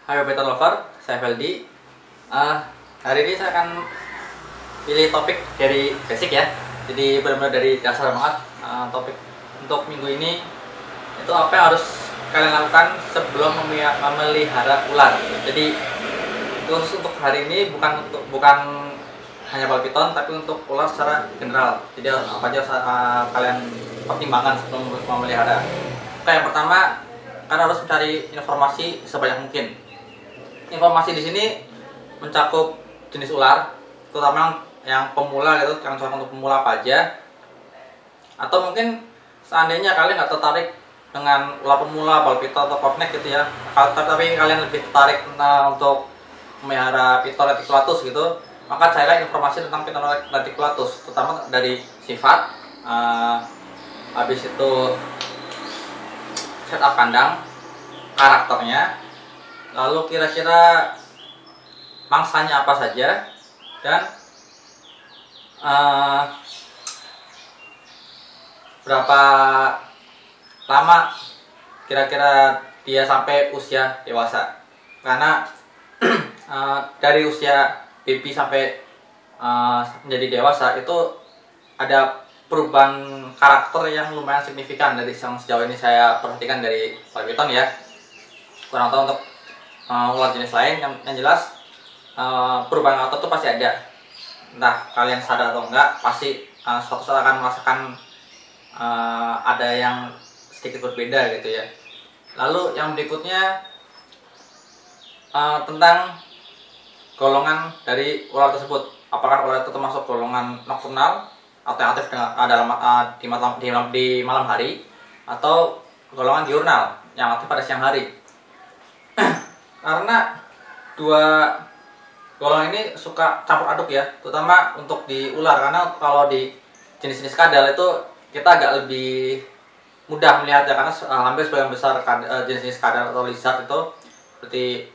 Hai Better Lover, saya Feldi. Hari ini saya akan pilih topik dari basic ya. Jadi benar-benar dari dasar banget. Topik untuk minggu ini itu apa yang harus kalian lakukan sebelum memelihara ular. Jadi khusus untuk hari ini bukan hanya bal piton, tapi untuk ular secara general. Jadi apa aja kalian pertimbangkan sebelum memelihara. Oke, yang pertama kan harus mencari informasi sebanyak mungkin. Informasi di sini mencakup jenis ular, terutama yang pemula gitu, yang cocok untuk pemula apa aja. Atau mungkin seandainya kalian nggak tertarik dengan ular pemula, bal piton atau cornet gitu ya, tapi kalian lebih tertarik untuk memelihara Piton reticulatus gitu, maka carilah informasi tentang Piton reticulatus, terutama dari sifat, habis itu setup kandang, karakternya, lalu kira-kira mangsanya apa saja, dan berapa lama kira-kira dia sampai usia dewasa. Karena dari usia baby sampai menjadi dewasa itu ada perubahan karakter yang lumayan signifikan dari yang sejauh ini saya perhatikan dari bal piton ya. Kurang tahu untuk ular jenis lain, yang jelas perubahan karakter itu pasti ada. Entah kalian sadar atau enggak, pasti suatu saat akan merasakan ada yang sedikit berbeda gitu ya. Lalu yang berikutnya tentang golongan dari ular tersebut. Apakah ular itu termasuk golongan nokturnal atau yang aktif di malam hari, atau golongan diurnal yang aktif pada siang hari. Karena dua golongan ini suka campur aduk ya, terutama untuk di ular. Karena kalau di jenis-jenis kadal itu kita agak lebih mudah melihatnya, karena hampir sebagian besar jenis-jenis kadal atau lizard itu seperti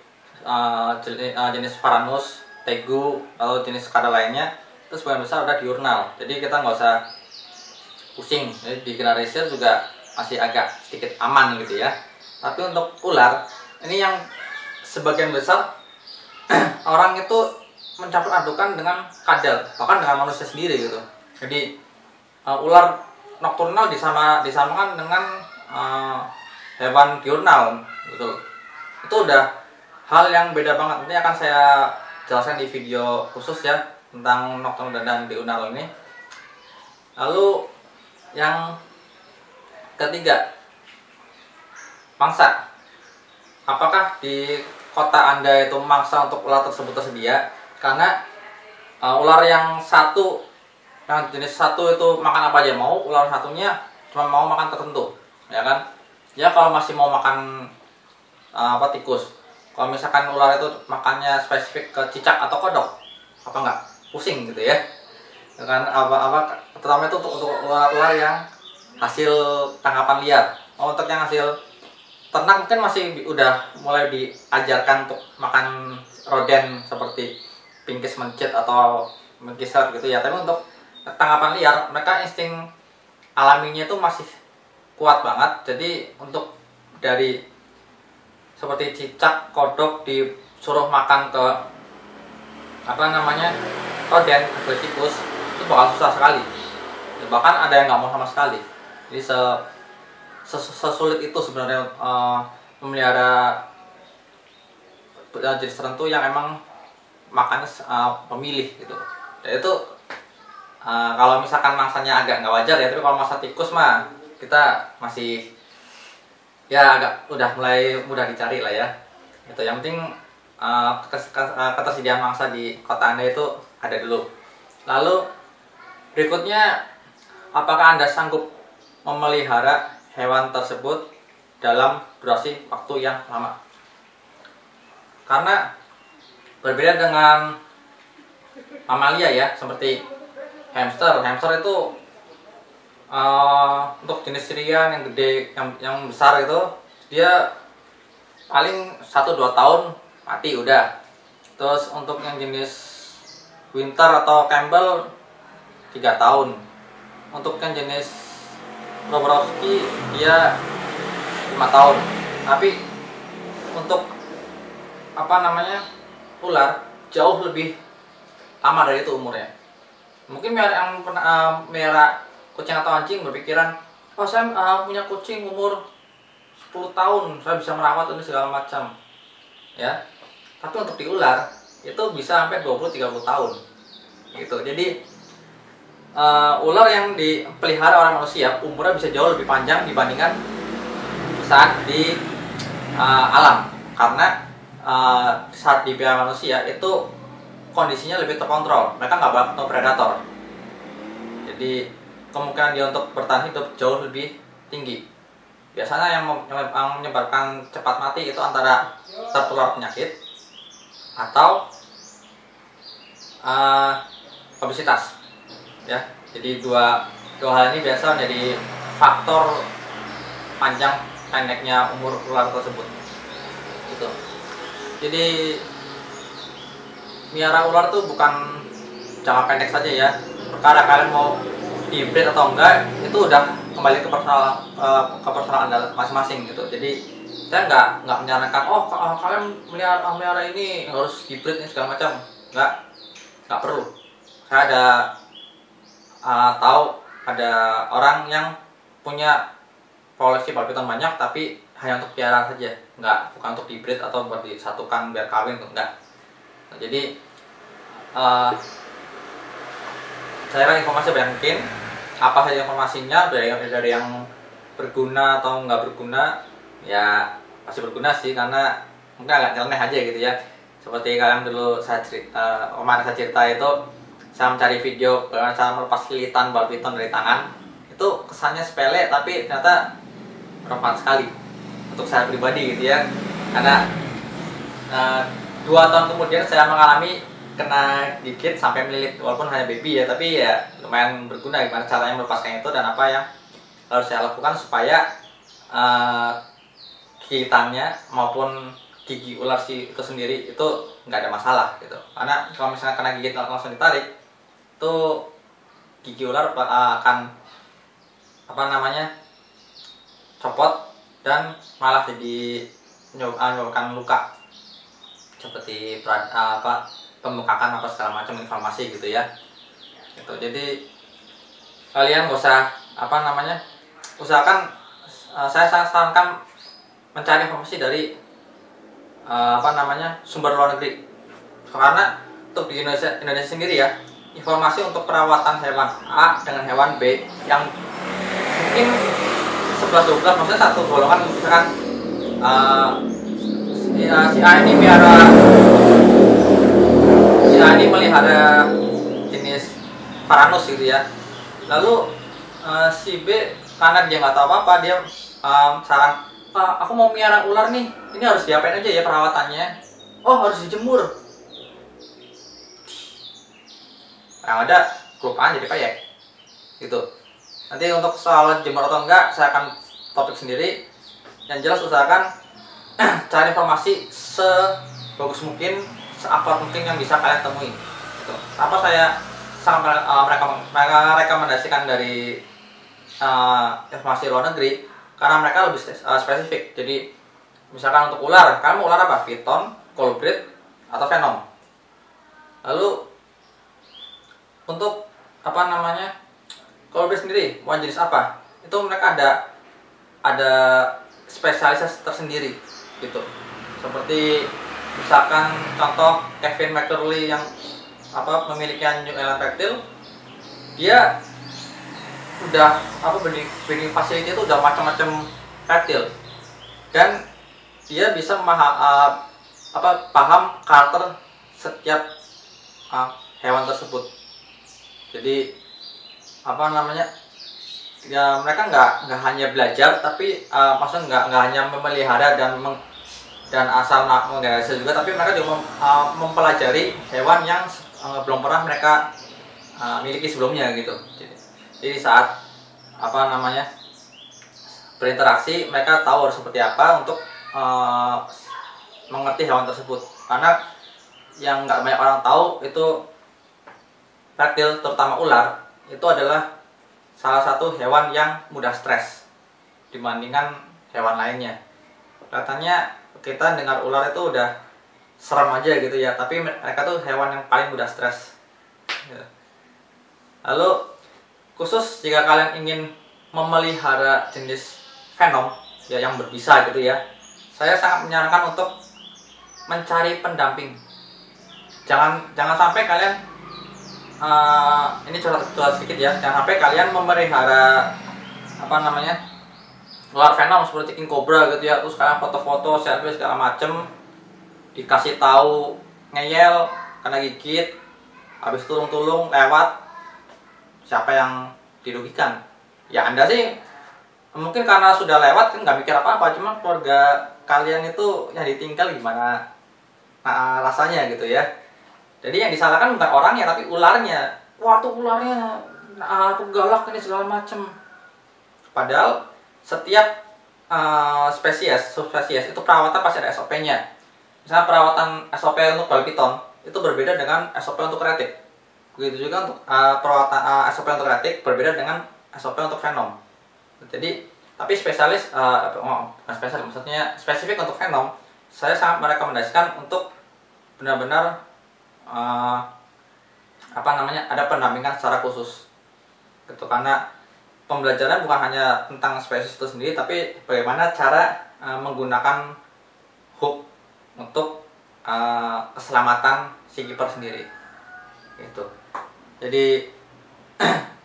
jenis Varanus, Tegu, atau jenis kadal lainnya itu sebagian besar udah diurnal. Jadi kita nggak usah pusing. Jadi di generalisir juga masih agak sedikit aman gitu ya. Tapi untuk ular ini yang sebagian besar orang itu mencampur adukan dengan kadal, bahkan dengan manusia sendiri gitu. Jadi ular nokturnal disamakan dengan hewan diurnal gitu. Itu udah hal yang beda banget. Ini akan saya jelaskan di video khusus ya tentang nokturnal dan diurnal ini. Lalu yang ketiga, mangsa. Apakah di kota Anda itu mangsa untuk ular tersebut tersedia? Karena ular yang jenis satu itu makan apa aja mau, ular satunya cuma mau makan tertentu, ya kan? Ya kalau masih mau makan tikus. Kalau misalkan ular itu makannya spesifik ke cicak atau kodok, apa enggak pusing gitu ya? Dengan terutama itu untuk ular yang hasil tangkapan liar. Untuk yang hasil ternak mungkin masih udah mulai diajarkan untuk makan roden seperti pinkis mencit atau mengkisar gitu ya. Tapi untuk tangkapan liar, mereka insting alaminya itu masih kuat banget. Jadi untuk dari seperti cicak, kodok disuruh makan ke roden, ke tikus, itu bakal susah sekali. Bahkan ada yang nggak mau sama sekali. Jadi sesulit itu sebenarnya memelihara jenis tertentu yang emang makannya pemilih gitu. Dan itu kalau misalkan mangsanya agak nggak wajar ya, tapi kalau mangsa tikus mah kita masih ya agak udah mulai mudah dicari lah ya. Itu yang penting ketersediaan mangsa di kota Anda itu ada dulu. Lalu berikutnya, apakah Anda sanggup memelihara hewan tersebut dalam durasi waktu yang lama? Karena berbeda dengan mamalia ya, seperti hamster itu untuk jenis Syrian yang gede, yang besar itu dia paling 1-2 tahun mati udah. Terus untuk yang jenis Winter atau Campbell 3 tahun. Untuk yang jenis Roborowski dia 5 tahun. Tapi untuk ular jauh lebih lama dari itu umurnya. Mungkin yang pernah melihara kucing atau anjing berpikiran, oh saya punya kucing umur 10 tahun, saya bisa merawat ini segala macam, ya. Tapi untuk di ular itu bisa sampai 20-30 tahun, gitu. Jadi ular yang dipelihara oleh manusia umurnya bisa jauh lebih panjang dibandingkan saat di alam, karena saat di pihak manusia itu kondisinya lebih terkontrol, mereka nggak bakal ketemu predator, jadi kemungkinan dia untuk bertahan hidup jauh lebih tinggi. Biasanya yang menyebabkan cepat mati itu antara tertular penyakit atau obesitas, ya. Jadi dua hal ini biasa menjadi faktor panjang pendeknya umur ular tersebut, gitu. Jadi miara ular tuh bukan jangka pendek saja, ya. Perkara kalian mau hibrid atau enggak itu udah kembali ke personal Anda masing-masing, gitu. Jadi saya nggak menyarankan kalian melihara ini harus hibrid ini segala macam, nggak perlu. Saya tahu ada orang yang punya koleksi babi hutan banyak tapi hanya untuk piara saja, bukan untuk hibrid atau buat disatukan biar kawin, enggak. Nah, jadi saya kan informasi banyak mungkin, apa saja informasinya dari yang berguna atau nggak berguna, ya pasti berguna sih, karena mungkin agak nyeleneh aja gitu ya. Seperti kalian dulu saya cerita itu, saya mencari video bagaimana cara melepas lilitan babi hutan dari tangan. Itu kesannya sepele tapi ternyata bermanfaat sekali untuk saya pribadi, gitu ya. Karena 2 tahun kemudian saya mengalami kena gigit sampai melilit, walaupun hanya baby ya, tapi ya lumayan berguna gimana caranya melepaskan itu dan apa yang harus saya lakukan supaya gigitannya maupun gigi ular itu sendiri itu nggak ada masalah, gitu. Karena kalau misalnya kena gigit langsung ditarik, itu gigi ular akan copot dan malah jadi menyebabkan luka seperti pembengkakan apa segala macam inflamasi, gitu ya. Gitu. Jadi kalian nggak usah usahakan, saya sarankan mencari informasi dari sumber luar negeri, karena untuk di Indonesia sendiri ya, informasi untuk perawatan hewan A dengan hewan B yang mungkin 11-12, maksudnya satu golongan, misalkan si A ini melihara jenis Varanus, gitu ya. Lalu si B karena dia nggak tahu apa-apa, dia saran, aku mau melihara ular nih, ini harus diapain aja ya perawatannya? Oh, harus dijemur. Yang ada kelupaan jadi payek, gitu. Nanti untuk soal jemur atau enggak saya akan topik sendiri. Yang jelas usahakan cari informasi sebagus mungkin, seakurat mungkin yang bisa kalian temui, gitu. Kenapa saya sangat merekomendasikan dari informasi luar negeri? Karena mereka lebih spesifik. Jadi misalkan untuk ular, kalian mau ular apa? Python, colubrid, atau venom. Lalu untuk colubrid sendiri mau jenis apa? Itu mereka ada spesialisasi tersendiri, gitu. Seperti misalkan contoh Kevin McCurley yang memiliki New England Reptile, dia udah breeding facility itu udah macam-macam reptil, dan dia bisa paham karakter setiap hewan tersebut. Jadi ya mereka nggak hanya belajar, tapi maksudnya nggak hanya memelihara dan asal menghasil juga, tapi mereka juga mempelajari hewan yang belum pernah mereka miliki sebelumnya, gitu. Jadi saat berinteraksi, mereka tahu harus seperti apa untuk mengerti hewan tersebut. Karena yang nggak banyak orang tahu itu reptil, terutama ular, itu adalah salah satu hewan yang mudah stres dibandingkan hewan lainnya. Katanya kita dengar ular itu udah serem aja gitu ya, tapi mereka tuh hewan yang paling mudah stres ya. Lalu khusus jika kalian ingin memelihara jenis venom ya yang berbisa gitu ya, saya sangat menyarankan untuk mencari pendamping. Jangan sampai kalian ini curhat sedikit ya, jangan sampai kalian memelihara ular venom seperti king cobra gitu ya, terus kalian foto-foto, selfie segala macem, dikasih tahu ngeyel kena gigit, habis tulung-tulung lewat, siapa yang dirugikan? Ya Anda sih mungkin karena sudah lewat kan nggak mikir apa-apa, cuma keluarga kalian itu yang ditinggal gimana rasanya gitu ya. Jadi yang disalahkan bukan orangnya tapi ularnya. Wah tuh ularnya tuh galak ini segala macem. Padahal setiap subspesies itu perawatan pasti ada SOP-nya. Misalnya perawatan SOP untuk bal piton itu berbeda dengan SOP untuk retik. Begitu juga untuk perawatan SOP untuk retik berbeda dengan SOP untuk venom. Jadi tapi spesialis bukan spesialis, maksudnya spesifik untuk venom, saya sangat merekomendasikan untuk benar-benar ada pendampingan secara khusus gitu, karena pembelajaran bukan hanya tentang spesies itu sendiri tapi bagaimana cara menggunakan hook untuk keselamatan si kiper sendiri gitu. Jadi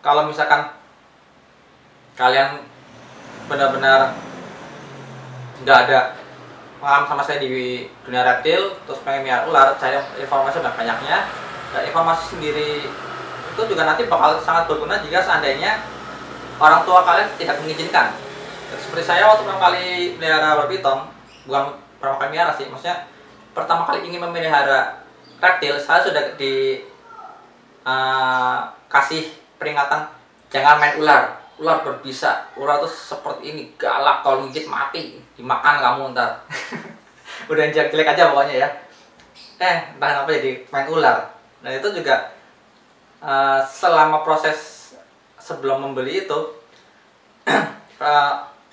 kalau misalkan kalian benar-benar nggak ada pengalaman sama saya di dunia reptil, terus pengen melihara ular, cari informasi banyak-banyaknya, dan informasi sendiri itu juga nanti bakal sangat berguna jika seandainya orang tua kalian tidak mengizinkan. Seperti saya waktu pertama kali melihara ular piton, bukan pertama kali melihara sih, maksudnya pertama kali ingin memelihara reptil, saya sudah kasih peringatan jangan main ular. Ular berbisa, ular tuh seperti ini, galak, kalau gigit mati, dimakan kamu ntar. Udah jelek aja pokoknya ya. Entah kenapa jadi main ular. Nah itu juga selama proses sebelum membeli itu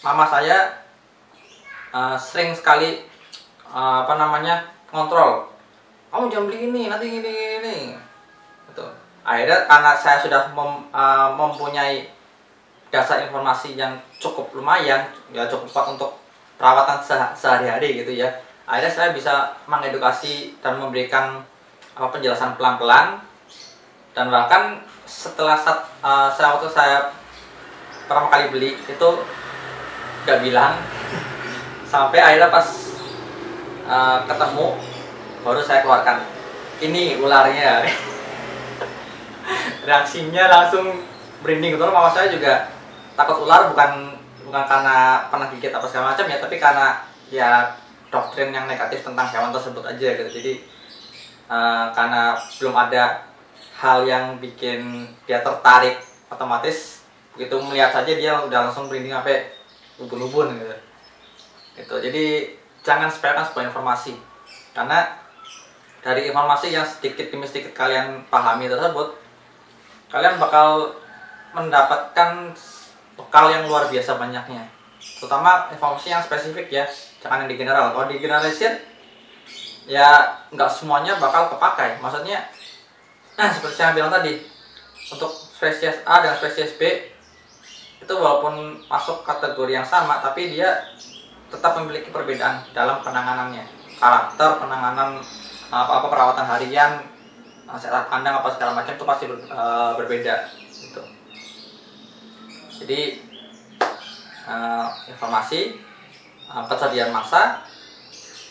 mama saya sering sekali ngontrol, kamu jangan beli ini, nanti ini gitu. Akhirnya karena saya sudah mempunyai dasar informasi yang cukup lumayan, ya cukup kuat untuk perawatan sehari-hari gitu ya, akhirnya saya bisa mengedukasi dan memberikan penjelasan pelan-pelan. Dan bahkan setelah waktu saya pertama kali beli itu gak bilang sampai akhirnya pas ketemu baru saya keluarkan, ini ularnya. Reaksinya langsung merinding gitu. Mama saya juga takut ular, bukan karena pernah gigit apa segala macam ya, tapi karena ya doktrin yang negatif tentang hewan tersebut aja gitu. Jadi karena belum ada hal yang bikin dia tertarik, otomatis begitu melihat saja dia udah langsung merinding sampai ubun-ubun gitu. Jadi jangan sepelekan sebuah informasi, karena dari informasi yang sedikit demi sedikit kalian pahami tersebut, kalian bakal mendapatkan bekal yang luar biasa banyaknya, terutama informasi yang spesifik ya, jangan yang di general. Kalau di generalisir ya nggak semuanya bakal kepakai. Maksudnya seperti yang bilang tadi, untuk spesies A dan spesies B itu walaupun masuk kategori yang sama, tapi dia tetap memiliki perbedaan dalam penanganannya, karakter penanganan, perawatan harian, serat kandang apa segala macam itu pasti berbeda gitu. Jadi informasi, ketersediaan massa,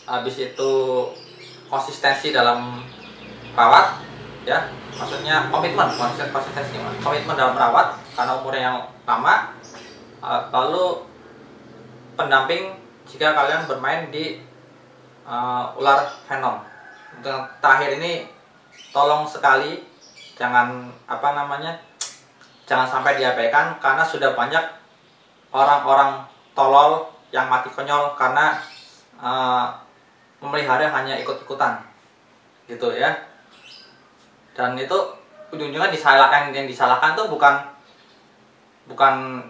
habis itu konsistensi dalam perawat ya, maksudnya komitmen dalam perawat karena umurnya yang lama, lalu pendamping jika kalian bermain di ular venom. Untuk terakhir ini tolong sekali jangan jangan sampai diabaikan, karena sudah banyak orang-orang tolol yang mati konyol karena memelihara hanya ikut-ikutan gitu ya. Dan itu ujung-ujungnya yang disalahkan tuh bukan bukan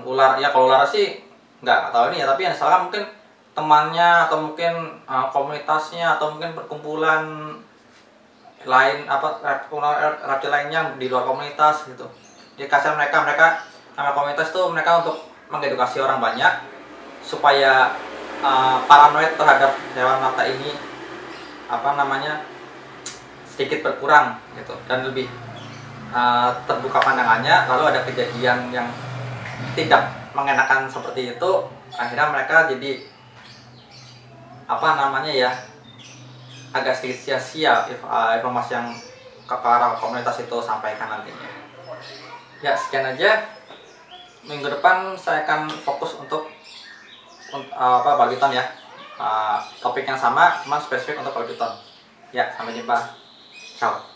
ular ya. Kalau ular sih nggak tahu ini ya, tapi yang disalahkan mungkin temannya atau mungkin komunitasnya atau mungkin perkumpulan lain reptil lainnya di luar komunitas gitu. Jadi kasih mereka nama komunitas itu mereka untuk mengedukasi orang banyak supaya paranoid terhadap hewan melata ini sedikit berkurang gitu dan lebih terbuka pandangannya. Lalu ada kejadian yang tidak mengenakan seperti itu, akhirnya mereka jadi agak sedikit sia-sia informasi yang ke para komunitas itu sampaikan nantinya. Ya, sekian aja. Minggu depan saya akan fokus untuk Baluton ya. Topik yang sama, cuma spesifik untuk Baluton. Ya, sampai jumpa. Ciao.